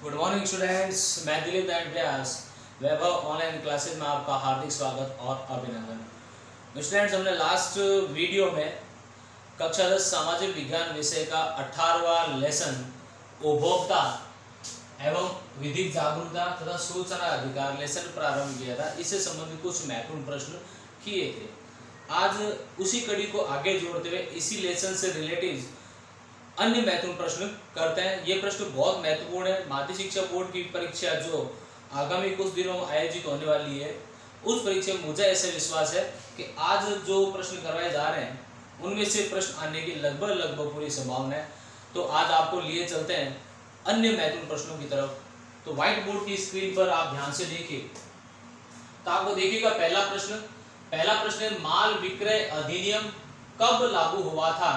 Good morning students, मैं दिलीप नारायण व्यास वैभव online classes में आपका हार्दिक स्वागत और अभिनंदन। स्टूडेंट्स, हमने लास्ट वीडियो में कक्षा 10 सामाजिक विज्ञान विषय का 18वां लेसन उपभोक्ता एवं विधिक जागरूकता तथा सूचना अधिकार लेसन प्रारंभ किया था। इससे संबंधित कुछ महत्वपूर्ण प्रश्न किए थे। आज उसी कड़ी को आगे जोड़ते हुए इसी लेसन से रिलेटेड अन्य महत्वपूर्ण प्रश्न करते हैं। ये प्रश्न बहुत महत्वपूर्ण है। माध्यमिक शिक्षा बोर्ड की परीक्षा जो आगामी कुछ दिनों में आयोजित होने वाली है, उस परीक्षा में मुझे ऐसा विश्वास है कि आज जो प्रश्न करवाए जा रहे हैं उनमें से प्रश्न आने की लगभग पूरी संभावना है। तो आज आपको लिए चलते हैं अन्य महत्वपूर्ण प्रश्नों की तरफ। तो व्हाइट बोर्ड की स्क्रीन पर आप ध्यान से देखिए तो आपको देखिएगा पहला प्रश्न है, माल विक्रय अधिनियम कब लागू हुआ था?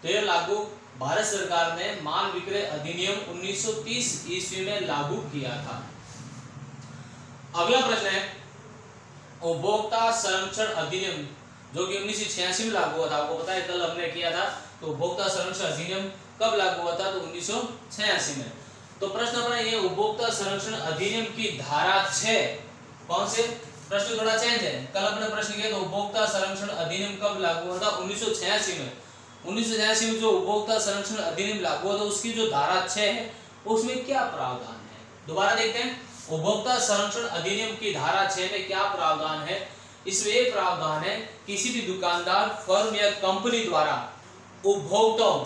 तो यह लागू भारत सरकार ने माल विक्रय अधिनियम 1930 ईस्वी में लागू किया था। अगला प्रश्न है, उपभोक्ता संरक्षण अधिनियम जो कि 1986 में लागू हुआ था। आपको पता है कल हमने किया था। तो उपभोक्ता संरक्षण अधिनियम कब लागू हुआ था? तो 1986 में। तो प्रश्न अपना ये, उपभोक्ता संरक्षण अधिनियम की धारा 6 कौन से? प्रश्न थोड़ा चेंज है। कल अपने प्रश्न किया तो उपभोक्ता संरक्षण अधिनियम कब लागू हुआ था? 1986 में। 1986 में जो उपभोक्ता संरक्षण अधिनियम लागू हुआ था उसकी जो धारा 6 है उसमें क्या प्रावधान है? दोबारा देखते हैं, उपभोक्ता संरक्षण अधिनियम की धारा 6 में क्या प्रावधान है? इसमें एक प्रावधान है, किसी भी दुकानदार, फर्म या कंपनी द्वारा उपभोक्ताओं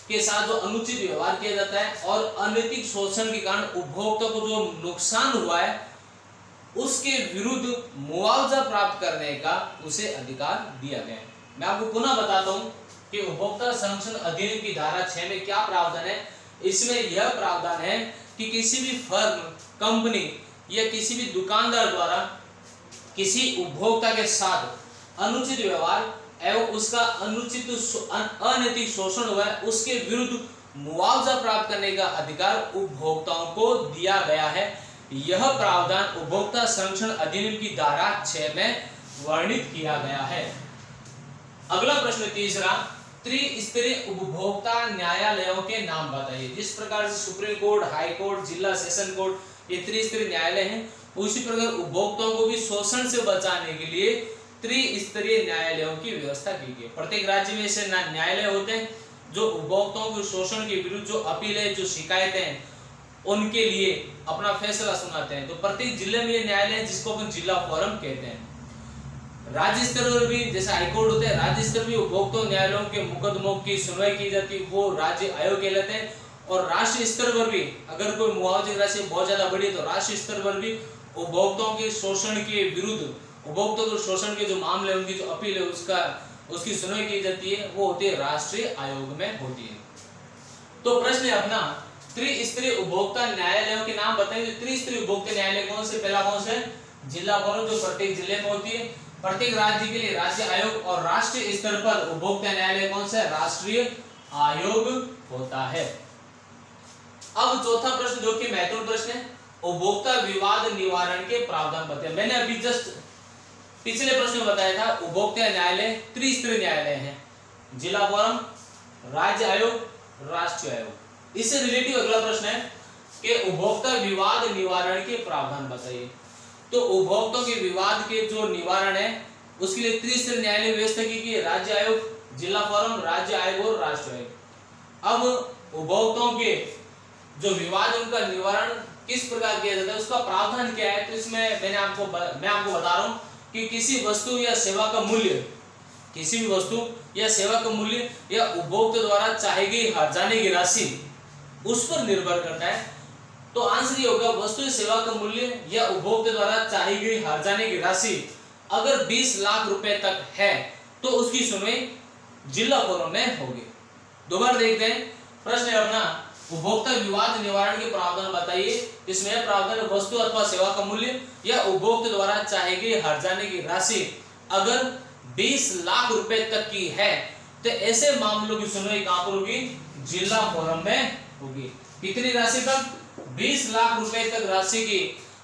के साथ जो अनुचित व्यवहार किया जाता है और अनैतिक शोषण के कारण उपभोक्ता को जो नुकसान हुआ है उसके विरुद्ध मुआवजा प्राप्त करने का उसे अधिकार दिया गया है। मैं आपको पुनः बताता हूं कि उपभोक्ता संरक्षण अधिनियम की धारा 6 में क्या प्रावधान है। इसमें यह प्रावधान है कि किसी भी फर्म, कंपनी या किसी भी दुकानदार द्वारा किसी उपभोक्ता के साथ अनुचित व्यवहार एवं उसका अनैतिक शोषण हुआ है उसके विरुद्ध मुआवजा प्राप्त करने का अधिकार उपभोक्ताओं को दिया गया है। यह प्रावधान उपभोक्ता संरक्षण अधिनियम की धारा 6 में वर्णित किया गया है। अगला प्रश्न तीसरा, त्रिस्तरीय उपभोक्ता न्यायालयों के नाम बताइए। जिस प्रकार से सुप्रीम कोर्ट, हाई कोर्ट, जिला सेशन कोर्ट ये त्रिस्तरीय न्यायालय हैं, उसी प्रकार उपभोक्ताओं को भी शोषण से बचाने के लिए त्रिस्तरीय न्यायालयों की व्यवस्था की गई। प्रत्येक राज्य में ऐसे न्यायालय होते हैं जो उपभोक्ताओं के शोषण के विरुद्ध जो अपील है, जो शिकायतें हैं उनके लिए अपना फैसला सुनाते हैं। तो प्रत्येक जिले में ये न्यायालय है जिसको अपन जिला फोरम कहते हैं। राज्य स्तर पर भी जैसे हाईकोर्ट होते हैं, राज्य स्तर भी उपभोक्ता न्यायालयों के मुकदमों की सुनवाई की जाती है, वो राज्य आयोग कहलाते हैं। और राष्ट्रीय स्तर पर भी अगर कोई मुआवजे की राशि बहुत ज्यादा बढ़ी तो राष्ट्रीय स्तर पर भी उपभोक्ताओं के शोषण के विरुद्ध, उपभोक्ता के शोषण के जो मामले उनकी जो अपील है उसकी सुनवाई की जाती है, वो होती है राष्ट्रीय आयोग में होती है। तो प्रश्न है अपना, त्रिस्तरीय उपभोक्ता न्यायालयों के नाम बताइए। त्रिस्तरीय उपभोक्ता न्यायालय कौन से? पहला कौन से? जिला फोरम जो प्रत्येक जिले में होती है। प्रत्येक राज्य के लिए राज्य आयोग और राष्ट्रीय स्तर पर उपभोक्ता न्यायालय कौन सा है? राष्ट्रीय आयोग होता है। अब चौथा प्रश्न जो कि महत्वपूर्ण प्रश्न है, उपभोक्ता विवाद निवारण के प्रावधान बताइए। मैंने अभी जस्ट पिछले प्रश्न में बताया था उपभोक्ता न्यायालय त्रिस्तरीय न्यायालय है, जिला फोरम, राज्य आयोग, राष्ट्रीय आयोग। इससे रिलेटिव अगला प्रश्न है कि उपभोक्ता विवाद निवारण के प्रावधान बताइए। तो उपभोक्ताओं के विवाद के जो निवारण है उसके लिए त्रिस्तरीय न्यायालय व्यवस्था की गई है, राज्य आयोग, जिला फोरम, राज्य आयोग और राष्ट्रीय आयोग। अब उपभोक्ताओं के जो विवाद उनका निवारण किस प्रकार किया जाता है, उसका प्रावधान क्या है? तो इसमें मैं आपको बता रहा हूं कि किसी वस्तु या सेवा का मूल्य, किसी भी वस्तु या सेवा का मूल्य या उपभोक्ता द्वारा चाही गई हर्जाने की राशि उस पर निर्भर करता है। तो आंसर ये होगा, वस्तु या सेवा का मूल्य या उपभोक्ता द्वारा चाही गई हर्जाने की राशि अगर 20 लाख रुपए तक है तो उसकी सुनवाई जिला फोरम में होगी। दोबारा देखते हैं, प्रश्न है अपना, उपभोक्ता विवाद निवारण के प्रावधान बताइए। इसमें प्रावधान वस्तु अथवा सेवा का मूल्य या उपभोक्ता द्वारा चाही गई हर्जाने की राशि अगर 20 लाख रुपए तक की है तो ऐसे मामलों की सुनवाई कहां पर होगी? जिला फोरम में होगी। कितनी राशि तक? 20 लाख रुपए तक राशि की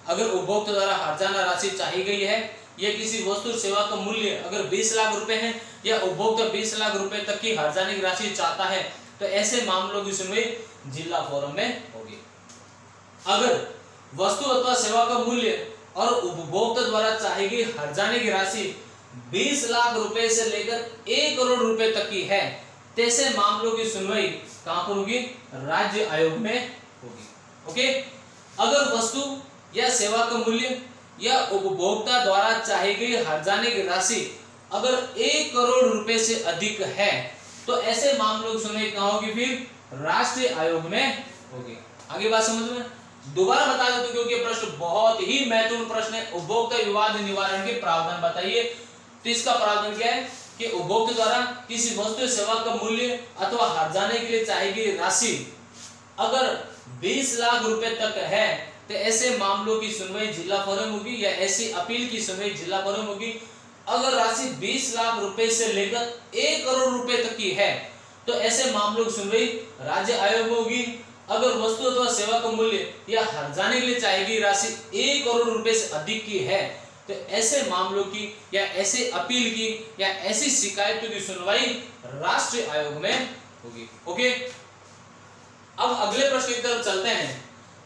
अगर उपभोक्ता द्वारा हर्जाना राशि चाही गई है या किसी वस्तु सेवा का मूल्य अगर 20 लाख रुपए है या उपभोक्ता 20 लाख रुपए तक की हर्जाने की राशि चाहता है तो ऐसे मामलों की सुनवाई जिला फोरम में होगी। अगर वस्तु अथवा सेवा का मूल्य और उपभोक्ता द्वारा चाही गई हर्जाने की राशि 20 लाख रुपए से लेकर 1 करोड़ रुपए तक की है, ऐसे मामलों की सुनवाई कहां पर होगी? राज्य आयोग में होगी। ओके, अगर वस्तु या सेवा का मूल्य या उपभोक्ता द्वारा चाही गई हर्जाने की राशि अगर 1 करोड़ रुपए से अधिक है तो ऐसे मामलों की सुनवाई कहां होगी? फिर राष्ट्रीय आयोग में होगी। आगे बात समझ में? दोबारा बता देता हूं क्योंकि प्रश्न बहुत ही महत्वपूर्ण प्रश्न है। उपभोक्ता विवाद निवारण के प्रावधान बताइए। तो इसका प्रावधान क्या है कि उपभोक्ता द्वारा किसी वस्तु सेवा का मूल्य अथवा हर्जाने के लिए चाहिए गई राशि अगर 20 लाख रुपए तक है तो ऐसे मामलों की सुनवाई जिला फोरम होगी या ऐसी अपील की सुनवाई जिला फोरम होगी। अगर राशि 20 लाख रुपए से लेकर 1 करोड़ रुपए तक की है तो ऐसे मामलों की सुनवाई राज्य आयोग में होगी। अगर वस्तु अथवा सेवा का मूल्य या हर्जाने के लिए चाहिए गई राशि 1 करोड़ रुपए से अधिक की है तो ऐसे मामलों की या ऐसे अपील की या ऐसी शिकायतों की सुनवाई राष्ट्रीय आयोग में होगी। ओके, अब अगले प्रश्न की तरफ चलते हैं।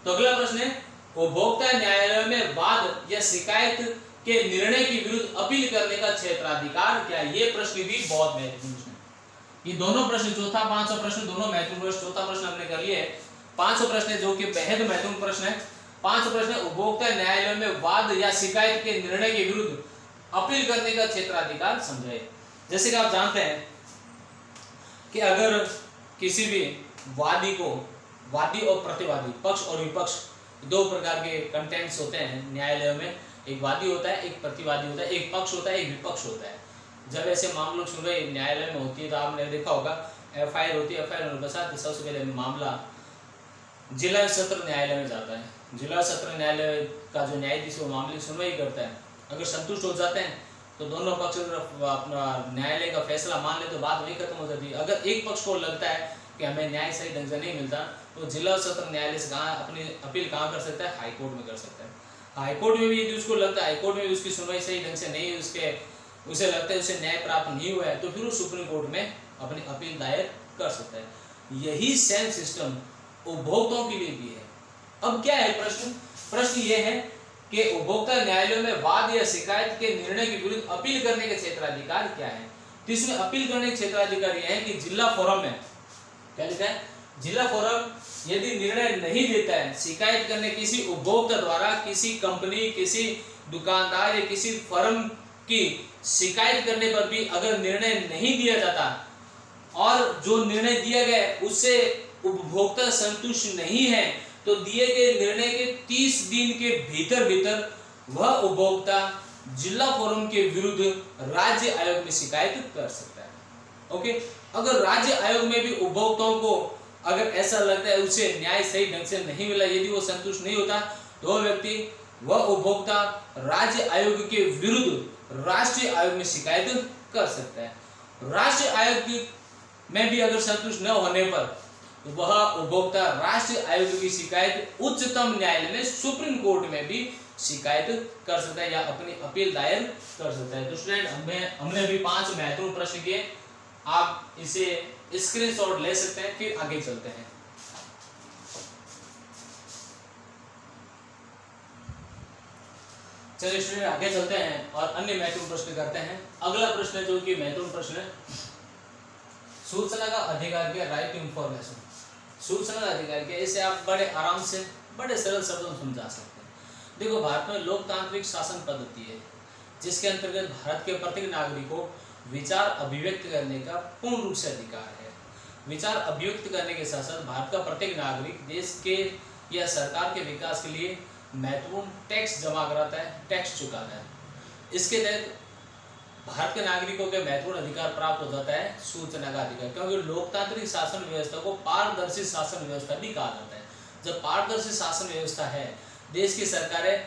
तो अगला प्रश्न है उपभोक्ता न्यायालय में वाद या शिकायत के निर्णय के विरुद्ध अपील करने का क्षेत्राधिकार क्या? ये प्रश्न भी बहुत महत्वपूर्ण है। ये दोनों प्रश्न, चौथा 500 प्रश्न दोनों महत्वपूर्ण प्रश्न, चौथा प्रश्न हमने कर लिया है। 500 प्रश्न जो कि बेहद महत्वपूर्ण प्रश्न है। 500 प्रश्न उपभोक्ता न्यायालय में वाद या शिकायत के निर्णय के विरुद्ध अपील करने का क्षेत्राधिकार समझाए। जैसे कि आप जानते हैं कि अगर किसी भी वादी को, वादी और प्रतिवादी, पक्ष और विपक्ष, दो प्रकार के कंटेंट्स होते हैं न्यायालय में। एक वादी होता है, एक प्रतिवादी होता है, एक पक्ष होता है, एक विपक्ष होता है। जब ऐसे मामलों की सुनवाई न्यायालय में होती है तो आपने देखा होगा एफआईआर होती है। एफआईआर होने के साथ सबसे पहले मामला जिला सत्र न्यायालय में जाता है। जिला सत्र न्यायालय का जो न्यायाधीश वो मामले की सुनवाई करता है। अगर संतुष्ट हो जाते हैं तो दोनों पक्ष अपना न्यायालय का फैसला मान ले तो बात वही खत्म हो जाती है। अगर एक पक्ष को लगता है कि हमें न्याय सही ढंग से नहीं मिलता तो जिला सत्र न्यायालय से कहाँ अपनी अपील कहाँ कर सकता है? हाईकोर्ट में कर सकता है। हाईकोर्ट में भी यदि उसको लगता है हाईकोर्ट में भी उसकी सुनवाई सही ढंग से नहीं, उसे लगता है उसे न्याय प्राप्त नहीं हुआ है तो फिर वो सुप्रीम कोर्ट में अपनी अपील दायर कर सकता है। यही सेम सिस्टम उपभोक्ताओं के लिए भी है। अब क्या है प्रश्न? प्रश्न ये है कि उपभोक्ता न्यायालयों में वाद या शिकायत के निर्णय के विरुद्ध अपील करने के क्षेत्राधिकार क्या है? तो इसमें अपील करने के क्षेत्राधिकार यह है कि जिला फोरम में क्या लिखा है? जिला फोरम यदि निर्णय नहीं देता है, शिकायत करने किसी उपभोक्ता द्वारा किसी कंपनी, किसी दुकानदार या किसी फर्म की शिकायत करने पर भी अगर निर्णय नहीं दिया जाता और जो निर्णय दिया गया उससे उपभोक्ता संतुष्ट नहीं है तो दिए गए निर्णय के 30 दिन के भीतर वह उपभोक्ता जिला फोरम के विरुद्ध राज्य आयोग में शिकायत कर सकता है। ओके, अगर राज्य आयोग में भी उपभोक्ताओं को अगर ऐसा लगता है उसे न्याय सही ढंग से नहीं मिला, यदि वो संतुष्ट नहीं होता तो वह व्यक्ति, वह उपभोक्ता राज्य आयोग के विरुद्ध राष्ट्रीय आयोग में शिकायत कर सकता है। राष्ट्रीय आयोग में भी अगर संतुष्ट न होने पर वह उपभोक्ता राष्ट्रीय आयोग की शिकायत उच्चतम न्यायालय में, सुप्रीम कोर्ट में भी शिकायत कर सकता है या अपनी अपील दायर कर सकता है। तो स्टूडेंट हमने अभी 5 महत्वपूर्ण प्रश्न किए, आप इसे स्क्रीनशॉट ले सकते हैं। फिर आगे चलते हैं। चलिए स्टूडेंट आगे चलते हैं और अन्य महत्वपूर्ण प्रश्न करते हैं। अगला प्रश्न जो कि महत्वपूर्ण प्रश्न है, सूचना का अधिकार क्या? Right to information. सूचना का अधिकार क्या? इसे आप बड़े आराम से, बड़े सरल शब्दों में समझा सकते हैं। देखो, भारत में लोकतांत्रिक शासन पद्धति है जिसके अंतर्गत भारत के प्रत्येक नागरिक को विचार अभिव्यक्त करने का पूर्ण रूप से अधिकार है। विचार अभिव्यक्त करने के साथ साथ भारत का प्रत्येक नागरिक देश के या सरकार के विकास के लिए महत्वपूर्ण टैक्स जमा कराता है, टैक्स चुकाता है। इसके तहत भारत के नागरिकों के महत्वपूर्ण अधिकार प्राप्त हो जाता है सूचना का अधिकार, क्योंकि लोकतांत्रिक शासन व्यवस्था को पारदर्शी शासन व्यवस्था भी कहा जाता है। जब पारदर्शी शासन व्यवस्था है, देश की सरकारें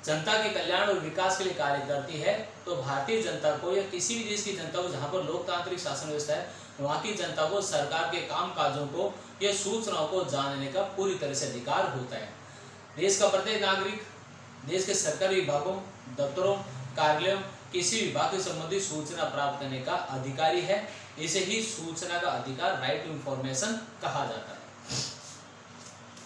जनता के कल्याण और विकास के लिए कार्य करती है, तो भारतीय जनता को या किसी भी देश की जनता को जहाँ पर लोकतांत्रिक शासन व्यवस्था है वहाँ की जनता को सरकार के काम काजों को या सूचनाओं को जानने का पूरी तरह से अधिकार होता है। देश का प्रत्येक नागरिक देश के सरकारी विभागों, दफ्तरों, कार्यालयों, किसी विभाग से संबंधित सूचना प्राप्त करने का अधिकारी है। इसे ही सूचना का अधिकार, राइट टू इंफॉर्मेशन कहा जाता है।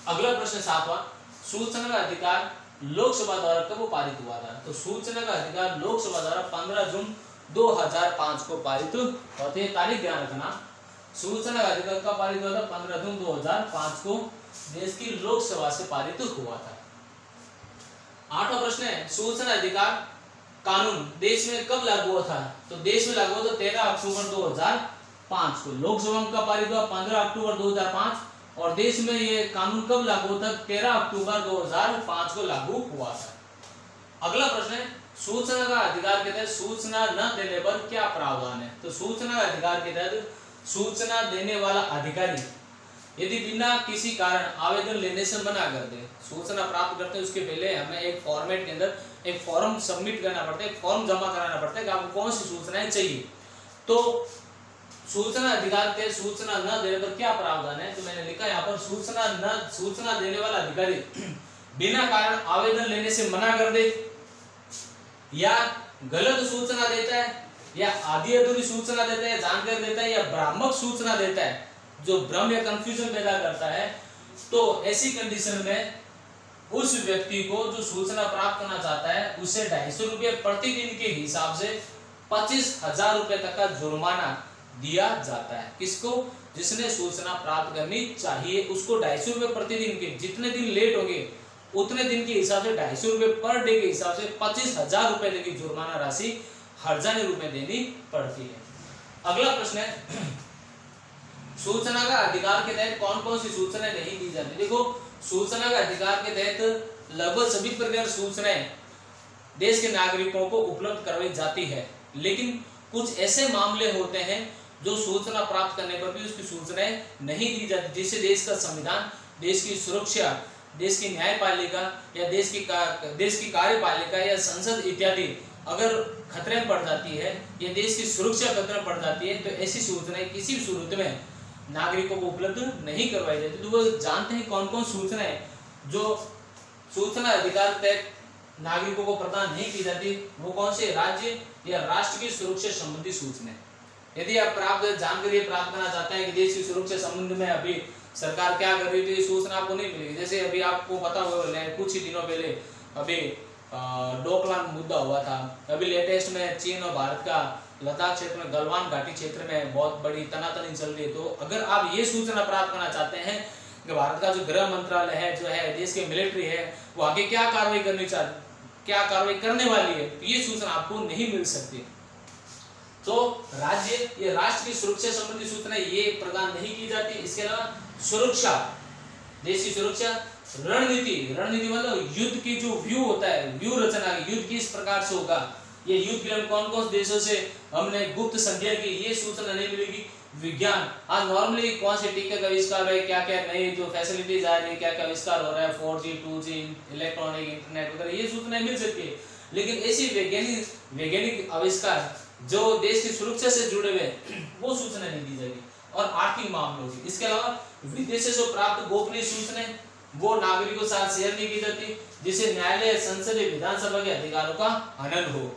अगला प्रश्न 7वां, सूचना का अधिकार लोकसभा द्वारा कब पारित हुआ था? तो सूचना का अधिकार लोकसभा द्वारा 15 जून 2005 को पारित होते हैं। तारीख ध्यान रखना, सूचना का अधिकार कब पारित हुआ था? 15 जून 2005 को देश की लोकसभा से पारित हुआ था। 8वां प्रश्न है, सूचना अधिकार कानून देश में कब लागू हुआ था? तो देश में लागू हुआ था 13 अक्टूबर 2005 को। लोकसभा में कब पारित हुआ? 15 अक्टूबर 2005। और देश में ये कानून कब लागू हुआ था? 13 अक्टूबर 2005 को लागू हुआ था। अगला प्रश्न है, सूचना का अधिकार के तहत सूचना न देने पर क्या प्रावधान है? तो सूचना का अधिकार के तहत सूचना देने वाला अधिकारी यदि बिना किसी कारण आवेदन लेने से मना कर दे, सूचना प्राप्त करते हैं उसके पहले हमें एक फॉर्मेट के अंदर एक फॉर्म सबमिट करना पड़ता है, एक फॉर्म जमा कराना पड़ता है कि आपको कौन सी सूचनाएं चाहिए। तो सूचना अधिकार के सूचना न देने पर क्या प्रावधान है? तो मैंने लिखा यहाँ पर सूचना देने वाला अधिकारी बिना कारण आवेदन लेने से मना कर दे, या गलत सूचना देता है, या आधी अधूरी सूचना देता है, जानकारी देता है, या भ्रामक सूचना देता है जो भ्रम या कंफ्यूजन पैदा करता है, तो ऐसी कंडीशन में उस व्यक्ति को जो सूचना प्राप्त करना चाहता है उसे 250 रुपये प्रतिदिन के हिसाब से 25,000 रुपये तक का जुर्माना दिया जाता है। किसको? जिसने सूचना प्राप्त करनी चाहिए उसको 250 रुपये प्रतिदिन के, जितने दिन लेट होंगे उतने दिन के हिसाब से 250 रुपये पर डे के हिसाब से 25,000 रुपये तक की जुर्माना राशि हर्जाने रूप में देनी पड़ती है। अगला प्रश्न है, सूचना का अधिकार के तहत कौन कौन सी सूचनाएं नहीं दी जाती? देखो, सूचना का अधिकार के तहत लगभग सभी प्रकार सूचनाएं देश के नागरिकों को उपलब्ध करवाई जाती है, लेकिन कुछ ऐसे मामले होते हैं जो सूचना प्राप्त करने पर भी उसकी सूचनाएं नहीं दी जाती, जिससे देश का संविधान, देश की सुरक्षा, देश की न्यायपालिका या देश की कार्यपालिका या संसद इत्यादि अगर खतरे में पड़ जाती है या देश की सुरक्षा खतरे में पड़ जाती है, तो ऐसी सूचनाएं किसी भी सूरत में नागरिकों को उपलब्ध नहीं करवाई जाती। तो वो जानते हैं कौन कौन सूचनाएं जो सूचना अधिकार तहत नागरिकों को प्रदान नहीं की जाती, वो कौन से राज्य या राष्ट्र की सुरक्षा संबंधी सूचनाएं। यदि आप जानकारी प्राप्त करना चाहते हैं कि देश की सुरक्षा संबंध में अभी सरकार क्या कर रही है, तो ये सूचना आपको नहीं मिलेगी। जैसे अभी आपको पता होगा कुछ ही दिनों पहले अभी डोकलाम मुद्दा हुआ था, अभी लेटेस्ट में चीन और भारत का लद्दाख क्षेत्र में गलवान घाटी क्षेत्र में बहुत बड़ी तनातनी चल रही है। तो अगर आप ये सूचना प्राप्त करना चाहते हैं कि भारत का जो गृह मंत्रालय है, जो है देश के मिलिट्री है, वो आगे क्या कार्रवाई करने वाली है, तो ये सूचना आपको नहीं मिल सकती। तो राज्य या राष्ट्र की सुरक्षा संबंधी सूचना ये प्रदान नहीं की जाती। इसके अलावा सुरक्षा, देश की सुरक्षा, रणनीति मतलब युद्ध की जो व्यू होता है, व्यू रचना, युद्ध किस प्रकार से होगा, ये युद्ध के लिए कौन कौन से देशों से हमने गुप्त संध्या की, ये सूचना नहीं मिलेगी। विज्ञान, आज नॉर्मली कौन से टीके का आविष्कार है, क्या क्या नई जो फैसिलिटीज आ रही है, क्या क्या आविष्कार हो रहा है, 4G 2G इलेक्ट्रॉनिक इंटरनेट वगैरह, ये सूचनाएं मिल सकती है। लेकिन ऐसी वैज्ञानिक आविष्कार जो देश की सुरक्षा से जुड़े हुए वो सूचना नहीं दी जाएगी। और आर्थिक मामलों की, इसके अलावा विदेशों से प्राप्त गोपनीय सूचनाएं वो नागरिकों के साथ शेयर नहीं की जाती, जिससे न्यायालय, संसद, विधानसभा के अधिकारों का हनन हो।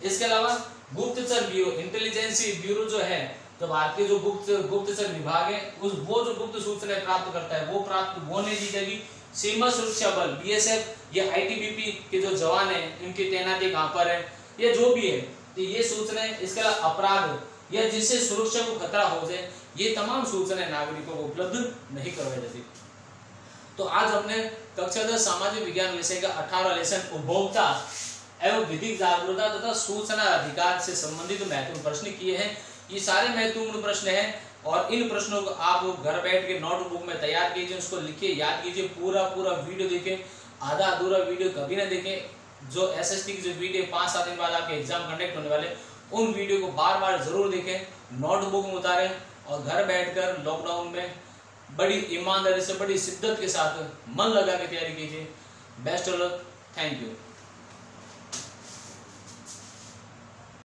इसके अलावा गुप्तचर ब्यूरो, इंटेलिजेंस ब्यूरो जो है, तो भारतीय जो गुप्तचर विभाग है, वो जो गुप्त सूचनाएं प्राप्त करता है वो नहीं दी जाएगी। सीमा सुरक्षा बल BSF या ITBP के जो जवान है, इनकी तैनाती कहाँ पर है, या जो भी है, तो ये सूचनाएं, इसके अलावा अपराध या जिससे सुरक्षा को खतरा हो जाए, ये तमाम सूचनाएं नागरिकों को उपलब्ध नहीं करवाई जाती। तो आज हमने कक्षा 10 सामाजिक विज्ञान विषय का 18वां लेसन उपभोक्ता एवं विधिक जागरूकता तथा सूचना अधिकार से संबंधित महत्वपूर्ण प्रश्न किए हैं। ये सारे महत्वपूर्ण प्रश्न हैं और इन प्रश्नों को आप घर बैठ के नोटबुक में तैयार कीजिए, उसको लिखिए, याद कीजिए, पूरा वीडियो देखें, आधा अधूरा वीडियो कभी ना देखें। जो SST की जो वीडियो 5-7 दिन बाद आपके एग्जाम कंडक्ट होने वाले, उन वीडियो को बार जरूर देखें, नोटबुक में उतारें और घर बैठकर लॉकडाउन में बड़ी ईमानदारी से, बड़ी शिद्दत के साथ मन लगा के तैयारी कीजिए। Best of luck, thank you.